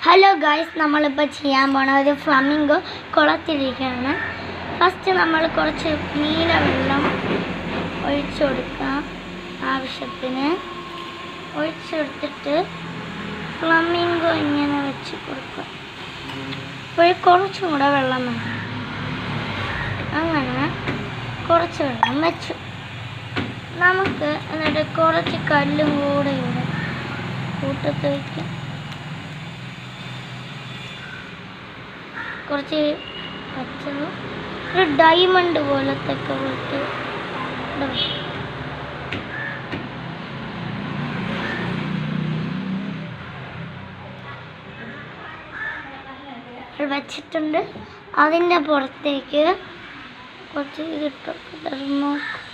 Hello guys, നമ്മളിപ്പോൾ ചെയ്യാൻ പോണ ഒരു ഫ്ലമിംഗോ കുളത്തിരിക്കുകയാണ്. ഫസ്റ്റ് നമ്മൾ കുറച്ച് നീല വെള്ളം ഒഴിച്ചു കൊടുക്കാം. ആവശ്യത്തിന് ഒഴിച്ചെടുത്തിട്ട് ഫ്ലമിംഗോ ഇങ്ങനെ വെച്ച് കൊടുക്കുക. അപ്പോൾ കുറച്ചും കൂടെ വെള്ളം വേണം. അങ്ങനെ കുറച്ച് വെള്ളം വെച്ചു. നമുക്ക് എന്നിട്ട് കുറച്ച് കല്ലും കൂടെ ഇവിടെ കൂട്ടത്ത് വയ്ക്കാം. കുറച്ച് പച്ചവും ഒരു ഡയമണ്ട് പോലത്തെ ഒക്കെ വിട്ട് വെച്ചിട്ടുണ്ട്. അതിൻ്റെ പുറത്തേക്ക് കുറച്ച് ഇതിട്ട് നോക്കും.